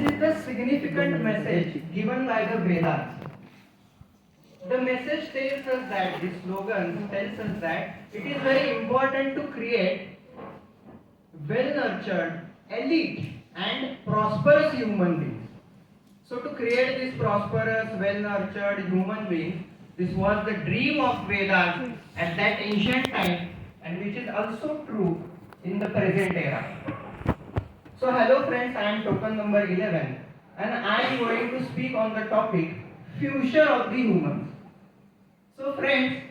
is the significant message given by the Vedas. The message tells us that, the slogan tells us that it is very important to create well-nurtured, elite and prosperous human beings. So to create these prosperous, well-nurtured human beings, this was the dream of Vedas at that ancient time and which is also true in the present era. So hello friends, I am token number 11 and I am going to speak on the topic future of the humans. So friends,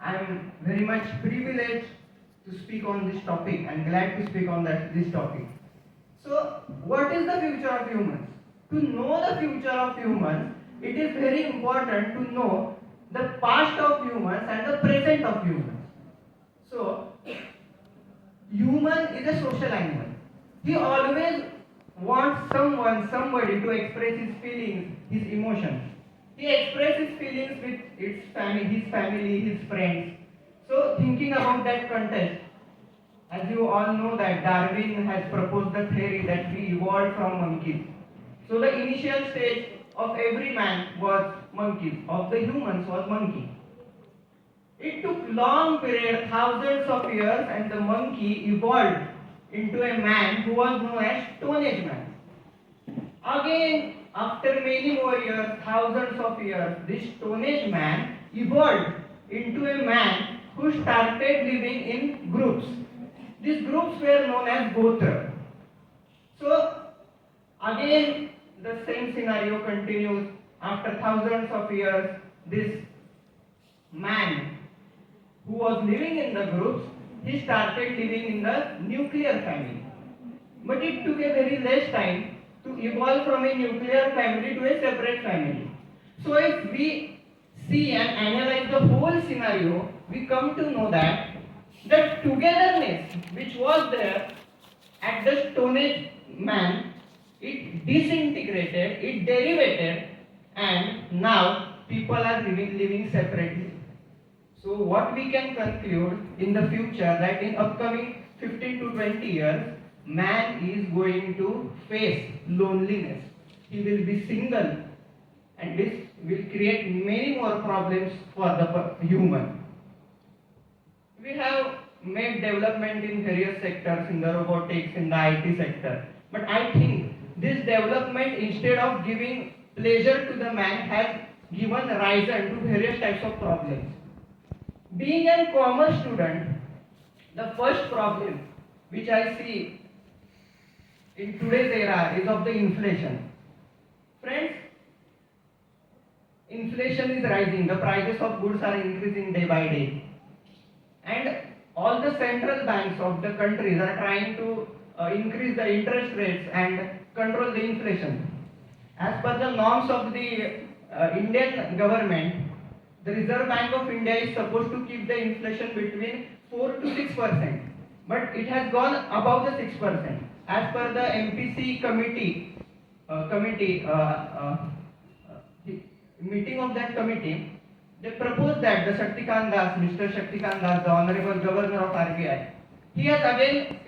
I am very much privileged to speak on this topic and glad to speak on this topic. So what is the future of humans? To know the future of humans, it is very important to know the past of humans and the present of humans. So human is a social animal. He always wants somebody to express his feelings, his emotions. He expresses feelings with his family, his friends. So thinking about that context, as you all know that Darwin has proposed the theory that we evolved from monkeys. So the initial stage of every man was monkeys, of the humans was monkey. It took long period, thousands of years, and the monkey evolved into a man who was known as Stone Age man. Again, after many more years, thousands of years, this Stone Age man evolved into a man who started living in groups. These groups were known as Gotra. So, again, the same scenario continues. After thousands of years, this man who was living in the groups, he started living in the nuclear family. But it took a very less time to evolve from a nuclear family to a separate family. So if we see and analyze the whole scenario, we come to know that the togetherness which was there at the Stone Age man, it disintegrated, it derivated, and now people are living separately. So what we can conclude in the future that in upcoming 15 to 20 years, man is going to face loneliness. He will be single and this will create many more problems for the human. We have made development in various sectors, in the robotics, in the IT sector. But I think this development, instead of giving pleasure to the man, has given rise to various types of problems. Being a commerce student, the first problem which I see in today's era is of the inflation. Friends, inflation is rising, the prices of goods are increasing day by day. And all the central banks of the countries are trying to increase the interest rates and control the inflation. As per the norms of the Indian government, the Reserve Bank of India is supposed to keep the inflation between 4 to 6%, but it has gone above the 6%. As per the MPC meeting of that committee, they proposed that the Shaktikant Das, Mr. Shaktikant Das, the Honorable Governor of RBI, he has again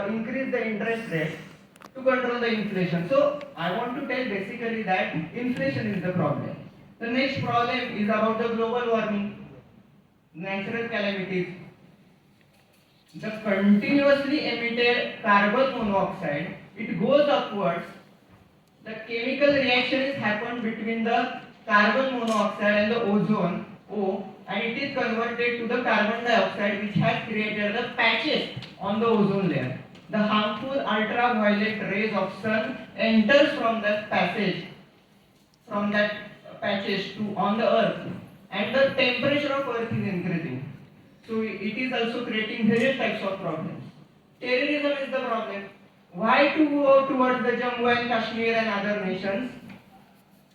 increased the interest rate to control the inflation. So I want to tell basically that inflation is the problem. The next problem is about the global warming, natural calamities. The continuously emitted carbon monoxide, it goes upwards. The chemical reaction is happened between the carbon monoxide and the ozone, O, and it is converted to the carbon dioxide, which has created the patches on the ozone layer. The harmful ultraviolet rays of sun enters from that passage, from that patches to on the earth, and the temperature of earth is increasing. So it is also creating various types of problems. Terrorism is the problem. Why to go towards the Jammu and Kashmir and other nations?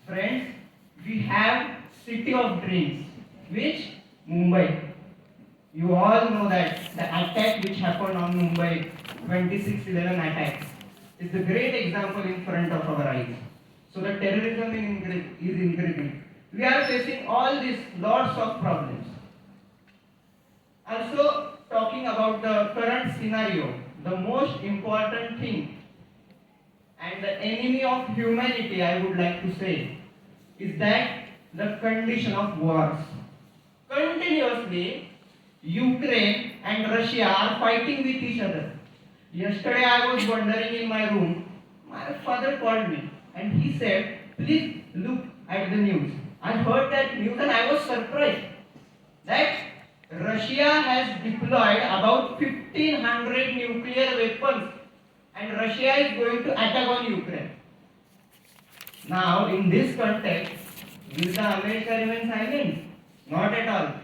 Friends, we have city of dreams, which Mumbai. You all know that the attack which happened on Mumbai, 26/11 attack, is a great example in front of our eyes. So the terrorism is increasing. We are facing all these lots of problems. Also, talking about the current scenario, the most important thing and the enemy of humanity, I would like to say, is that the condition of wars. Continuously, Ukraine and Russia are fighting with each other. Yesterday I was wandering in my room. My father called me and he said, please look at the news. I heard that news and I was surprised that Russia has deployed about 1500 nuclear weapons and Russia is going to attack on Ukraine. Now, in this context, will the America remain silent? Not at all.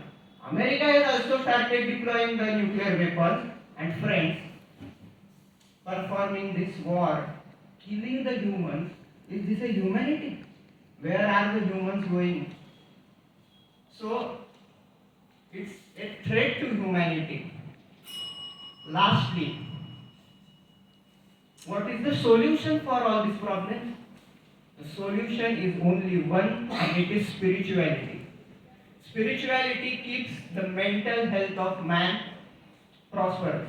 America has also started deploying the nuclear weapons and friends, performing this war, killing the humans. Is this a humanity? Where are the humans going? So, it's a threat to humanity. Lastly, what is the solution for all these problems? The solution is only one, and it is spirituality. Spirituality keeps the mental health of man prosperous.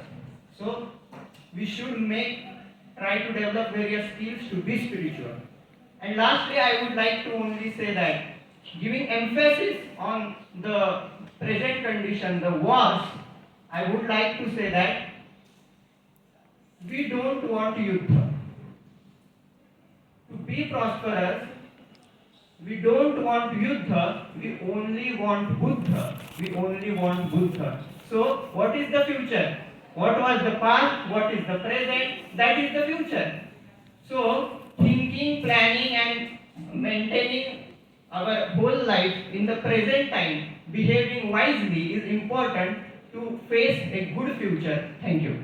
So we should try to develop various skills to be spiritual. And lastly, I would like to only say that giving emphasis on the present condition, the wars, I would like to say that we don't want yuddha. To be prosperous, we don't want yuddha, we only want Buddha. We only want Buddha. So, what is the future? What was the past? What is the present? That is the future. So, thinking, planning, and maintaining our whole life in the present time, behaving wisely is important to face a good future. Thank you.